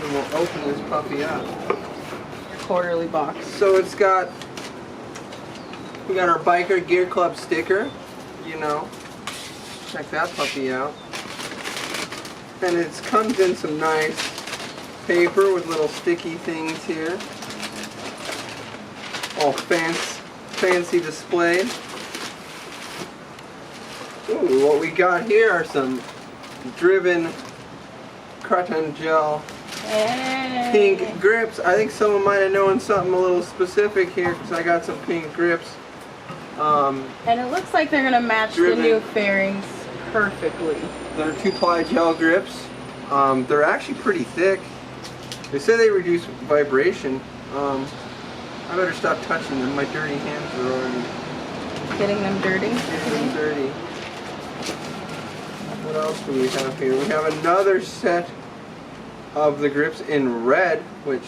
and we'll open this puppy up. Quarterly box. So we got our Biker Gear Club sticker, you know. Check that puppy out. And it comes in some nice paper with little sticky things here. All fancy displayed. Ooh, what we got here are some driven Cotton Gel pink grips. I think someone might have known something a little specific here because I got some pink grips. And it looks like they're going to match the new fairings perfectly. They're 2-ply gel grips. They're actually pretty thick. They say they reduce vibration. I better stop touching them. My dirty hands are already getting them dirty. Getting them dirty. What else do we have here? We have another set of the grips in red, which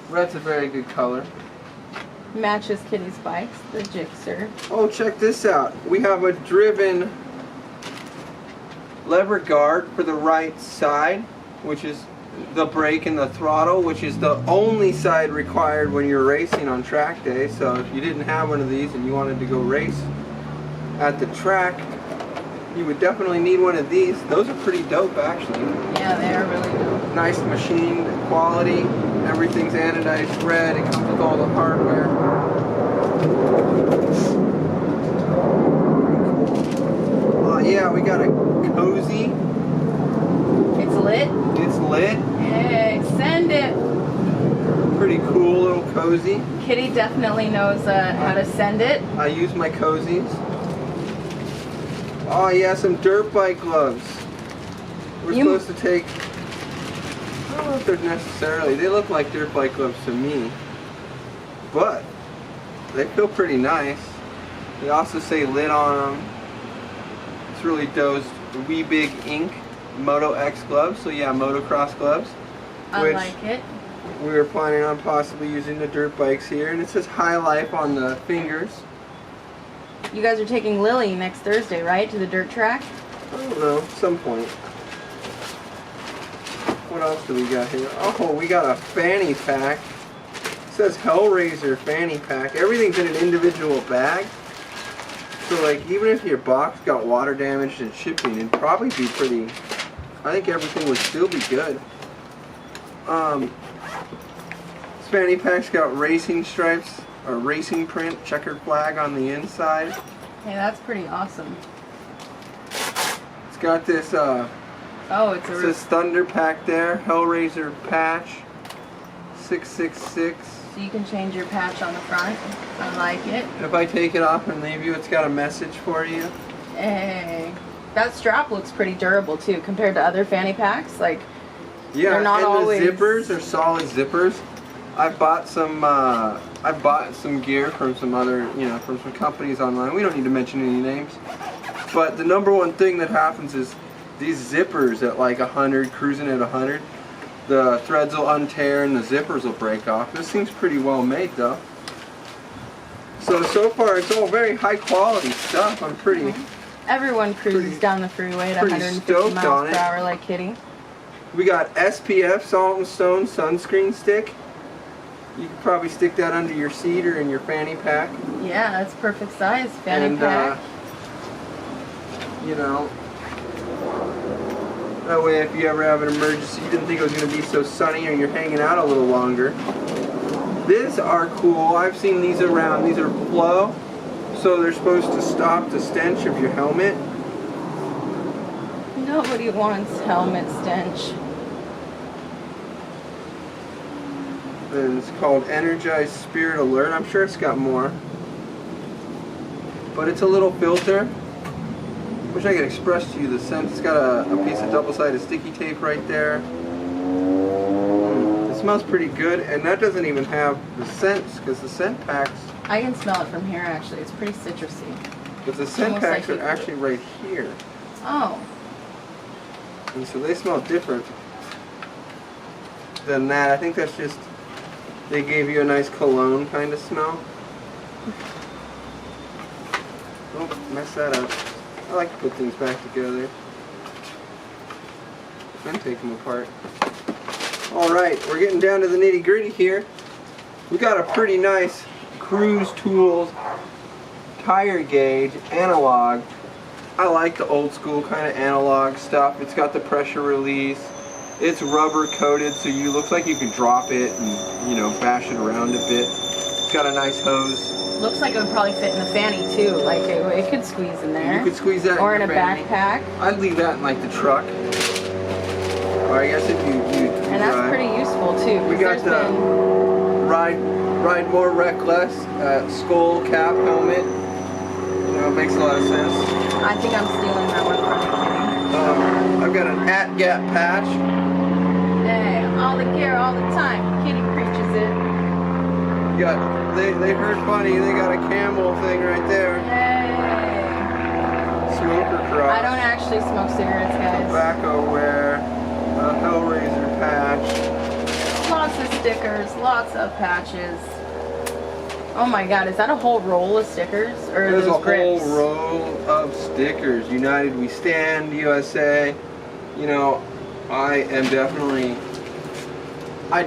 red's a very good color. Matches Kitty's bikes, the Gixxer. Oh, check this out. We have a driven lever guard for the right side, which is the brake and the throttle, which is the only side required when you're racing on track day. So if you didn't have one of these and you wanted to go race at the track, you would definitely need one of these. Those are pretty dope, actually. Yeah, they are really dope. Nice machine quality. Everything's anodized red. It comes with all the hardware. Yeah, we got a cozy. It's lit. It's lit. Hey, send it. Pretty cool little cozy. Kitty definitely knows how to send it. I use my cozies. Oh yeah, some dirt bike gloves. We're supposed to take, I don't know if they're necessarily, they look like dirt bike gloves to me, but they feel pretty nice. They also say lit on them. It's really those Webiginc Moto X gloves, so yeah, motocross gloves. I like it. We were planning on possibly using the dirt bikes here, and it says High Life on the fingers. You guys are taking Lily next Thursday, right, to the dirt track? I don't know, some point. What else do we got here? Oh, we got a fanny pack. It says Hellraiser fanny pack. Everything's in an individual bag. So like, even if your box got water damaged and shipping, it'd probably be pretty, I think everything would still be good. This fanny pack's got racing stripes, or racing print, checkered flag on the inside. Hey, that's pretty awesome. It's got this, oh, it says Thunder Pack there, Hellraiser patch, 666. So you can change your patch on the front. I like it. And if I take it off and leave you, it's got a message for you. Hey, that strap looks pretty durable too, compared to other fanny packs. Like, yeah, they're not always... the zippers are solid zippers. I bought some gear from some other, from some companies online. We don't need to mention any names. But the number one thing that happens is these zippers at like 100, cruising at 100, the threads will untear and the zippers will break off. This thing's pretty well made though. So far it's all very high quality stuff. I'm pretty... Everyone cruises down the freeway at 150 miles per hour like Kitty. We got SPF Salt and Stone sunscreen stick. You could probably stick that under your seat or in your fanny pack. Yeah, that's perfect size fanny pack. That way if you ever have an emergency, you didn't think it was going to be so sunny or you're hanging out a little longer. These are cool. I've seen these around. These are flow, so they're supposed to stop the stench of your helmet. Nobody wants helmet stench. And it's called Energized Spirit Alert. I'm sure it's got more. But it's a little filter. Wish I could express to you the scent. It's got a piece of double-sided sticky tape right there. It smells pretty good, and that doesn't even have the scents, because the scent packs... I can smell it from here, actually. It's pretty citrusy. But the scent packs are actually right here. Oh. And so they smell different than that. I think that's just... They gave you a nice cologne kind of smell. Oh, mess that up. I like to put things back together and take them apart. Alright, we're getting down to the nitty gritty here. We got a pretty nice Cruise Tools tire gauge analog. I like the old school kind of analog stuff. It's got the pressure release. It's rubber coated, so you looks like you could drop it and, you know, bash it around a bit. It's got a nice hose. Looks like it would probably fit in the fanny too. Like it could squeeze in there. You could squeeze that or in a fanny. backpack. I'd leave that in like the truck. Or I guess if you and that's drive. pretty useful too. We got the Ride More Reckless skull cap helmet. You know, it makes a lot of sense. I think I'm stealing that one from you, Kitty. I've got an at-gap patch. Hey, all the gear, all the time. Kitty preaches it. They heard funny. They got a camel thing right there. Hey. Smoker cross. I don't actually smoke cigarettes, guys. Tobacco wear. A Hellraiser patch. Lots of stickers, lots of patches. Oh my god, is that a whole roll of stickers? Or There's those a grips? whole roll of stickers. United We Stand, USA. You know, I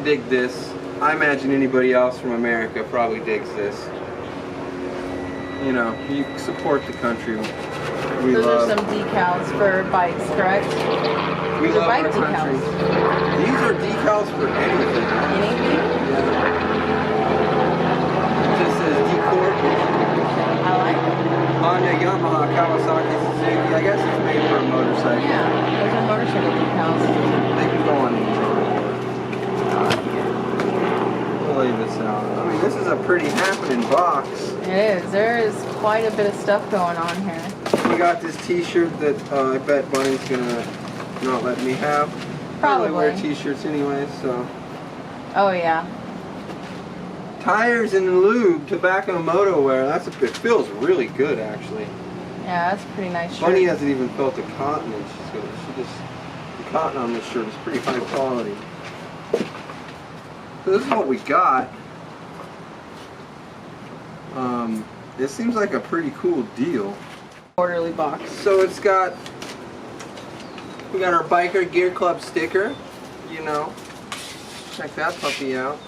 dig this. I imagine anybody else from America probably digs this. You know, you support the country. We Those love. are some decals for bikes, correct? We Those are love bike our country. decals. These are decals for anything. Anything? Yeah. It just says Dcor Visuals. I like it. Honda, Yamaha, Kawasaki, Suzuki. I guess it's made for a motorcycle. Yeah, those are motorcycle decals. They can go on each. We'll leave this out. I mean, this is a pretty happening box. It is. There is quite a bit of stuff going on here. We got this t-shirt that I bet Bunny's gonna not let me have. Probably. I wear t-shirts anyway, so. Oh yeah. Tires and lube, tobacco moto wear. It feels really good actually. Yeah, that's a pretty nice shirt. Bunny hasn't even felt the cotton, and the cotton on this shirt is pretty high quality. So this is what we got. It seems like a pretty cool deal. Quarterly box. So we got our Biker Gear Club sticker, you know. Check that puppy out.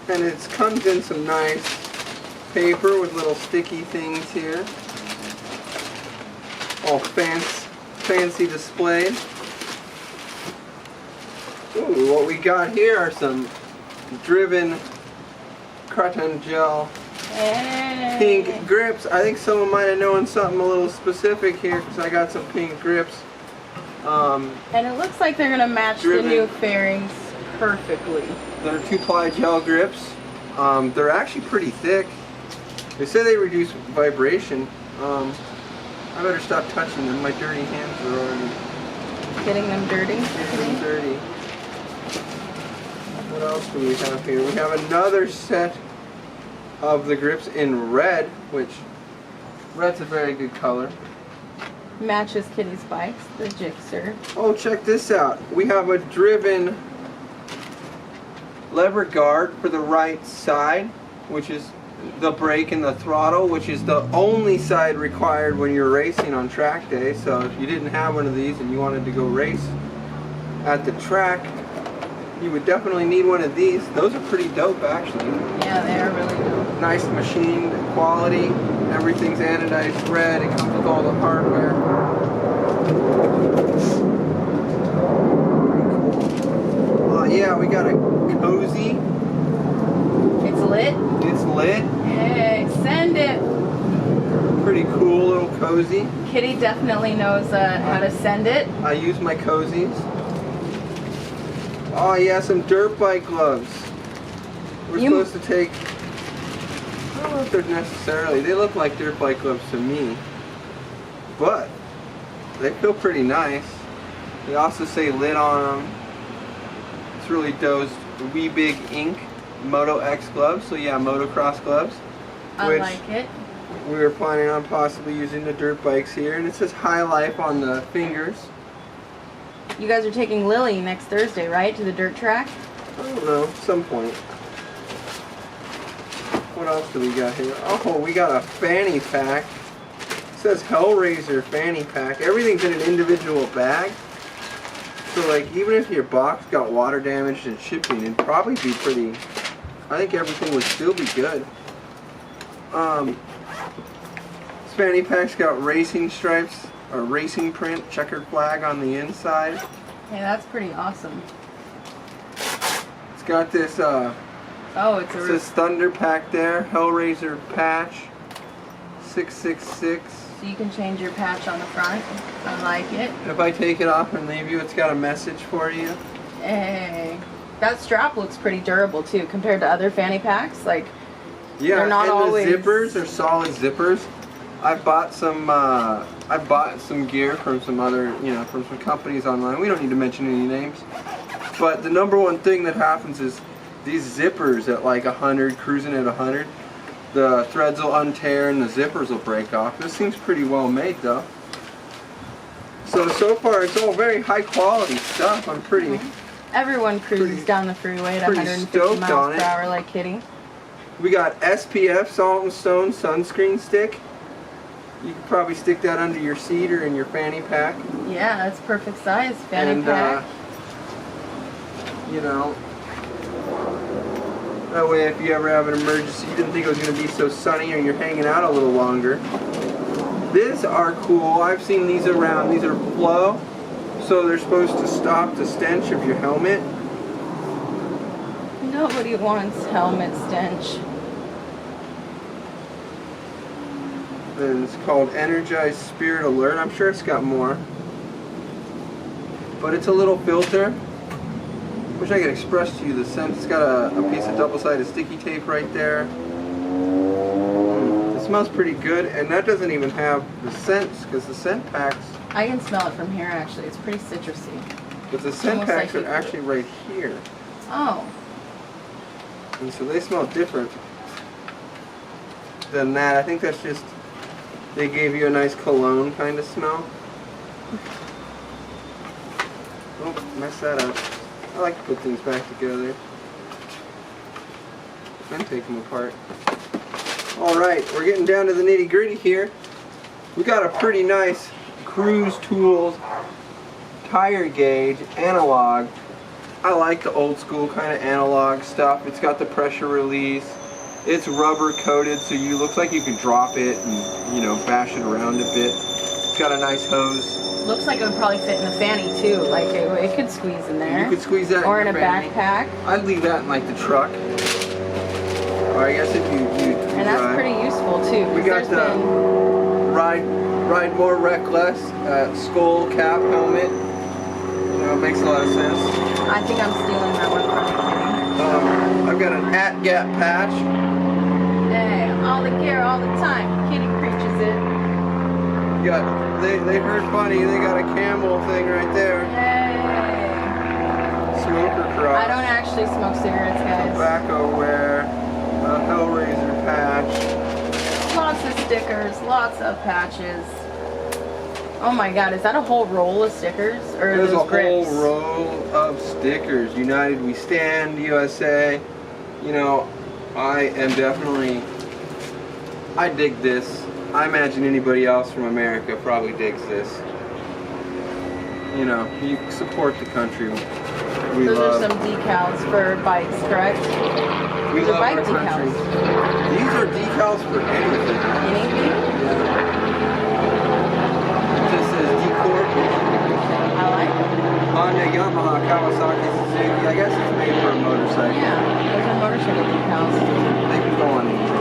And it comes in some nice paper with little sticky things here. All fancy displayed. Ooh, what we got here are some driven cotton gel pink grips. I think someone might have known something a little specific here because I got some pink grips. And it looks like they're going to match the new fairings perfectly. They're 2-ply gel grips. They're actually pretty thick. They say they reduce vibration. I better stop touching them. My dirty hands are already getting them dirty. Getting them dirty. What else do we have here? We have another set of the grips in red, which red's a very good color. Matches Kitty's bikes, the Gixxer. Oh, check this out. We have a driven lever guard for the right side, which is the brake and the throttle, which is the only side required when you're racing on track day. So if you didn't have one of these and you wanted to go race at the track, you would definitely need one of these. Those are pretty dope actually. Yeah, they are really dope. Nice machine quality. Everything's anodized red. It comes with all the hardware. Yeah, we got a cozy. It's lit? It's lit. Hey, send it. Pretty cool little cozy. Kitty definitely knows how to send it. I use my cozies. Oh yeah, some dirt bike gloves. We're supposed to take, I don't know if they're necessarily, they look like dirt bike gloves to me, but they feel pretty nice. They also say lit on them. It's really those Webiginc Moto X gloves, so yeah, motocross gloves. I like it. We were planning on possibly using the dirt bikes here, and it says High Life on the fingers. You guys are taking Lily next Thursday, right, to the dirt track? I don't know, some point. What else do we got here? Oh, we got a fanny pack. It says Hellraiser fanny pack. Everything's in an individual bag. So like even if your box got water damaged and shipping, it'd probably be pretty, I think everything would still be good. This fanny pack's got racing stripes, or racing print, checkered flag on the inside. Hey, that's pretty awesome. It's got this, Oh, it says Thunder Pack there, Hellraiser patch, 666. So you can change your patch on the front. I like it. If I take it off and leave you, it's got a message for you. Hey, that strap looks pretty durable too compared to other fanny packs. Like, yeah, they're not and always... the zippers are solid zippers. I bought some gear from some other, from some companies online. We don't need to mention any names. But the number one thing that happens is these zippers at like 100, cruising at 100, the threads will untear and the zippers will break off. This seems pretty well made though. So far it's all very high quality stuff. I'm pretty... Everyone cruises down the freeway at 150 miles per hour like Kitty. We got SPF Salt and Stone sunscreen stick. You could probably stick that under your seat or in your fanny pack. Yeah, that's perfect size fanny pack. That way if you ever have an emergency, you didn't think it was going to be so sunny or you're hanging out a little longer. These are cool. I've seen these around. These are flow, so they're supposed to stop the stench of your helmet. Nobody wants helmet stench. And it's called Energized Spirit Alert. I'm sure it's got more. But it's a little filter. Wish I could express to you the scent. It's got a piece of double-sided sticky tape right there. It smells pretty good, and that doesn't even have the scents, because the scent packs... I can smell it from here actually. It's pretty citrusy. But the scent packs are actually right here. Oh. And so they smell different than that. I think that's just... They gave you a nice cologne kind of smell. Oh, mess that up. I like to put things back together and take them apart. Alright, we're getting down to the nitty gritty here. We got a pretty nice Cruise Tools tire gauge analog. I like the old school kind of analog stuff. It's got the pressure release. It's rubber coated, so you looks like you can drop it and bash it around a bit. It's got a nice hose. Looks like it would probably fit in the fanny too. Like it could squeeze in there. You could squeeze that or in a fanny. backpack. I'd leave that in like the truck. Or I guess if you and that's drive. pretty useful too. We got the Ride More Reckless skull cap helmet. It makes a lot of sense. I think I'm stealing that one from you, Kitty. I've got an @Gap patch. Hey, all the gear, all the time. Kitty preaches it. They heard funny. They got a camel thing right there. Yay! Smoker cross. I don't actually smoke cigarettes, guys. Tobacco wear. A Hellraiser patch. Lots of stickers, lots of patches. Oh my God, is that a whole roll of stickers? Or There's those a grips? whole roll of stickers. United We Stand, USA. I dig this. I imagine anybody else from America probably digs this. You support the country. Those are some decals for bikes, correct? We Those are love bike our country. decals. These are decals for anything. Anything? This is Dcor I like it. Honda, Yamaha, Kawasaki, Suzuki. I guess it's made for a motorcycle. Yeah, those are motorcycle decals. They can go on anything.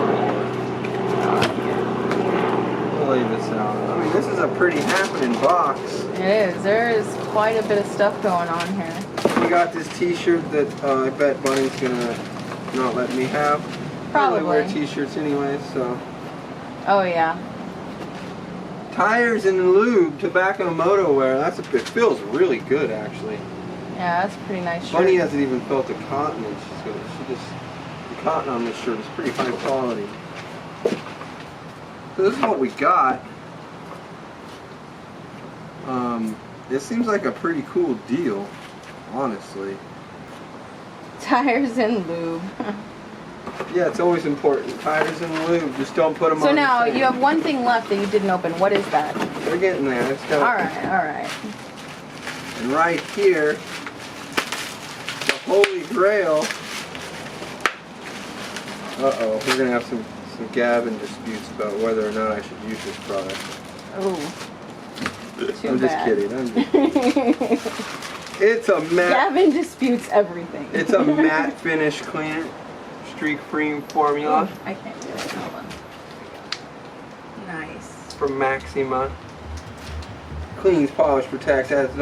We'll leave this out. I mean, this is a pretty happening box. It is. There is quite a bit of stuff going on here. We got this t-shirt that I bet Bunny's gonna not let me have. Probably. I wear t-shirts anyway, so. Oh yeah. Tires and lube, tobacco and moto wear. It feels really good actually. Yeah, that's a pretty nice shirt. Bunny hasn't even felt the cotton, and the cotton on this shirt is pretty high quality. So this is what we got. This seems like a pretty cool deal, honestly. Tires and lube. Yeah, it's always important. Tires and lube, just don't put them on. So now the same. you have one thing left that you didn't open. What is that? They're getting there. It's got All right, all right. And right here, the holy grail. Uh-oh, we're gonna have some Gavin disputes about whether or not I should use this product. Oh. I'm just kidding. It's a matte. Gavin disputes everything. It's a matte finish cleaner, streak-free formula. Oh, I can't do it. Hold on. Nice. From Maxima. Cleans, polish, protects, adds no